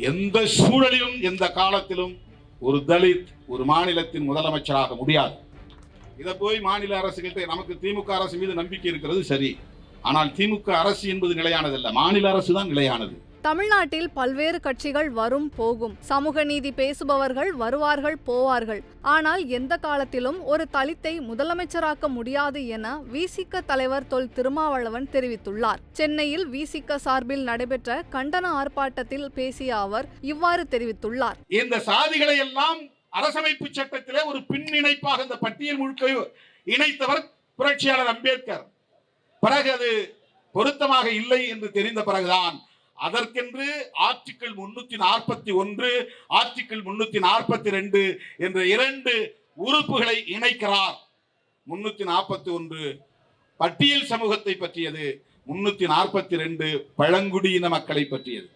எந்த சூழலிலும் எந்த காலத்திலும் ஒரு தலித் ஒரு மாநிலத்தின் முதலமைச்சராக முடியாது. இதை போய் மாநில அரசுகிட்ட நமக்கு திமுக அரசு மீது நம்பிக்கை இருக்கிறது சரி, ஆனால் திமுக அரசு என்பது நிலையானதல்ல, மாநில அரசு தான் நிலையானது. தமிழ்நாட்டில் பல்வேறு கட்சிகள் வரும் போகும், சமூக நீதி பேசுபவர்கள் வருவார்கள் போவார்கள். ஆனால் எந்த காலத்திலும் ஒரு தலித்தை முதலமைச்சராக்க முடியாது என விசிக தலைவர் தொல் திருமாவளவன் தெரிவித்துள்ளார். சென்னையில் விசிக சார்பில் நடைபெற்ற கண்டன ஆர்ப்பாட்டத்தில் பேசிய அவர் இவ்வாறு தெரிவித்துள்ளார். இந்த சாதிகளை எல்லாம் அரசமைப்பு சட்டத்திலே ஒரு பின்னிணைப்பாக இந்த பட்டியல் முழுக்க இணைத்தவர் புரட்சியாளர் அம்பேத்கர். பிறகு அது பொருத்தமாக இல்லை என்று தெரிந்த பிறகுதான் அதற்கென்று ஆர்டிகிள் 341 ஆர்டிகிள் 342 என்ற 2 உறுப்புகளை இணைக்கிறார். 341 பட்டியல் சமூகத்தை பற்றியது, 342 பழங்குடியின மக்களை பற்றியது.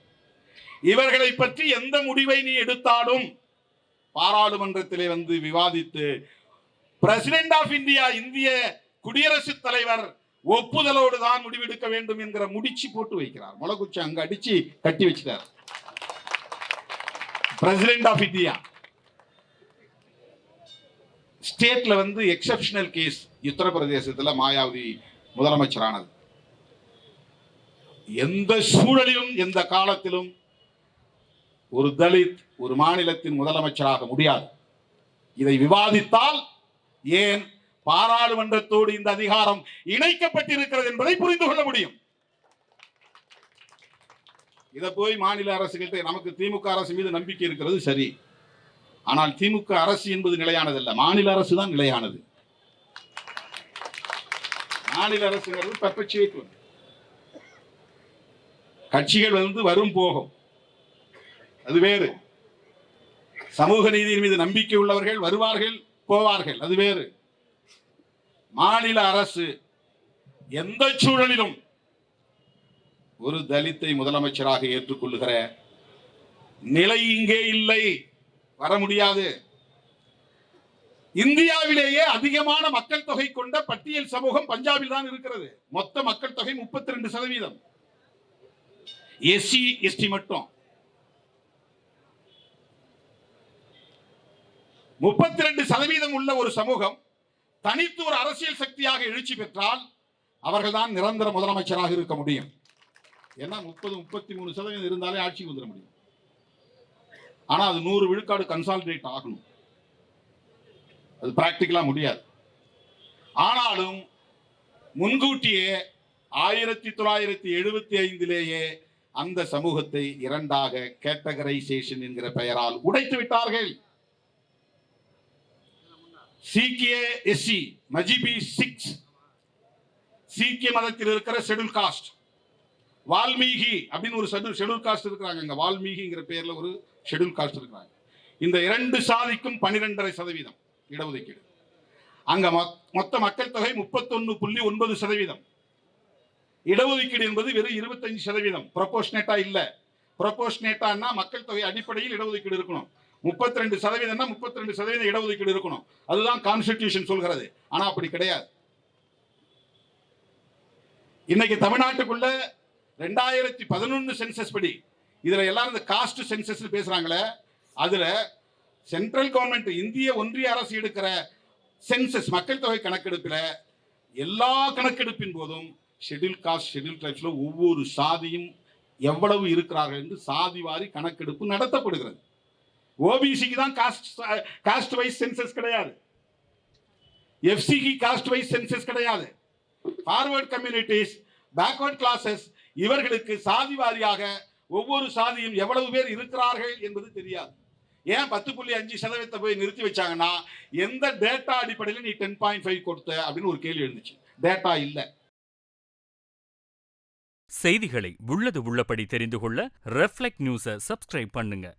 இவர்களை பற்றி எந்த முடிவை நீ எடுத்தாலும் பாராளுமன்றத்திலே வந்து விவாதித்து பிரசிடென்ட் ஆஃப் இந்தியா, இந்திய குடியரசுத் தலைவர் ஒப்புதலோடு தான் முடிவெடுக்க வேண்டும் என்கிற முடிச்சு போட்டு வைக்கிறார். முளகுச்சி அங்க அடிச்சு கட்டி வச்சிட்டார். பிரசிடென்ட் ஆஃப் இந்தியா ஸ்டேட்ல வந்து எக்ஸெப்ஷனல் கேஸ். உத்தரப்பிரதேசத்தில் மாயாவதி முதலமைச்சரானது. எந்த சூழலிலும் எந்த காலத்திலும் ஒரு தலித் ஒரு மாநிலத்தின் முதலமைச்சராக முடியாது. இதை விவாதித்தால் ஏன் பாராளுமன்றத்தோடு இந்த அதிகாரம் இணைக்கப்பட்டிருக்கிறது என்பதை புரிந்து கொள்ள முடியும். இதை போய் மாநில அரசுகிட்ட நமக்கு திமுக அரசு மீது நம்பிக்கை இருக்கிறது சரி, ஆனால் திமுக அரசு என்பது நிலையானதல்ல, மாநில அரசு தான் நிலையானது. மாநில அரசுங்கிறது பெர்பெச்சுவேட். கட்சிகள் வந்து வரும் போகும், அது வேறு. சமூக நீதியின் மீது நம்பிக்கை உள்ளவர்கள் வருவார்கள் போவார்கள், அது வேறு. மாநில அரசு எந்த சூழலிலும் ஒரு தலித்தை முதலமைச்சராக ஏற்றுக்கொள்ளுகிற நிலை இங்கே இல்லை, வர முடியாது. இந்தியாவிலேயே அதிகமான மக்கள் தொகை கொண்ட பட்டியல் சமூகம் பஞ்சாபில் தான் இருக்கிறது. மொத்த மக்கள் தொகை 32%. எஸ்சி எஸ்டி மட்டும் 32% உள்ள ஒரு சமூகம் தனித்து ஒரு அரசியல் சக்தியாக எழுச்சி பெற்றால் அவர்கள் தான் நிரந்தர முதலமைச்சராக இருக்க முடியும். ஏன்னா 30-33% இருந்தாலே ஆட்சிக்கு வந்துட முடியும். ஆனா அது 100 விழுக்காடு கன்சாலிடேட் ஆகணும். அது பிராக்டிகலா முடியாது. ஆனாலும் முன்கூட்டியே 1975 அந்த சமூகத்தை இரண்டாக கேட்டகரைசேஷன் என்கிற பெயரால் உடைத்து விட்டார்கள். சீக்கிய எஸ்சி, மஜிபி 6, சீக்கிய மதத்தில் இருக்கிற ஷெட்யூல் காஸ்ட், வால்மீகி அப்படின்னு ஒரு ஷெட்யூல் காஸ்ட் இருக்கிறாங்க. வால்மீகிங்கிற பேர்ல ஒரு ஷெட்யூல் காஸ்ட் இருக்கிறாங்க. இந்த 2 சாதிக்கும் 12.5% இடஒதுக்கீடு. அங்க மொத்த மக்கள் தொகை 31.9%. இடஒதுக்கீடு என்பது வெறும் 25%. ப்ரொபோர்ஷனேட்டா இல்ல. ப்ரொபோர்ஷனேட்டான்னா மக்கள் தொகை அடிப்படையில் இடஒதுக்கீடு இருக்கணும். 32%னா 32% இடஒதுக்கீடு இருக்கணும். அதுதான் கான்ஸ்டிடியூஷன் சொல்கிறது. ஆனா அப்படி கிடையாது. இன்னைக்கு தமிழ்நாட்டுக்குள்ள 2011 சென்சஸ் படி, இதுல எல்லாரும் இந்த காஸ்ட் சென்சஸ் பேசுறாங்களே, அதுல சென்ட்ரல் கவர்மெண்ட் இந்திய ஒன்றிய அரசு எடுக்கிற சென்சஸ் மக்கள் தொகை கணக்கெடுப்பில் எல்லா கணக்கெடுப்பின் போதும் ஷெட்யூல் காஸ்ட், ஷெட்யூல் ட்ரைப்ஸ்ல ஒவ்வொரு சாதியும் எவ்வளவு இருக்கிறார்கள் என்று சாதி வாரி கணக்கெடுப்பு நடத்தப்படுகிறது. ஓபிசிக்கு தான் காஸ்ட் வைஸ் சென்சஸ் கிடையாது. எஃப்சிக்கு காஸ்ட் வைஸ் சென்சஸ் கிடையாது. ஃபார்வர்ட் கம்யூனிட்டிஸ், பேக்வர்ட் கிளாஸஸ், இவர்களுக்கு சாதி வாரியாக ஒவ்வொரு சாதியும் எவ்வளவு பேர் இருக்கிறார்கள் என்பது தெரியாது. ஏன் 10.5% போய் நிறுத்தி வச்சாங்கன்னா, எந்த டேட்டா அடிப்படையில் நீ 10.5 கொடுத்த அப்படின்னு ஒரு கேள்வி எழுந்துச்சு. டேட்டா இல்ல. செய்திகளை உள்ளது உள்ளபடி தெரிந்து கொள்ள ரெஃப்ளெக்ட் நியூஸை சப்ஸ்கிரைப் பண்ணுங்க.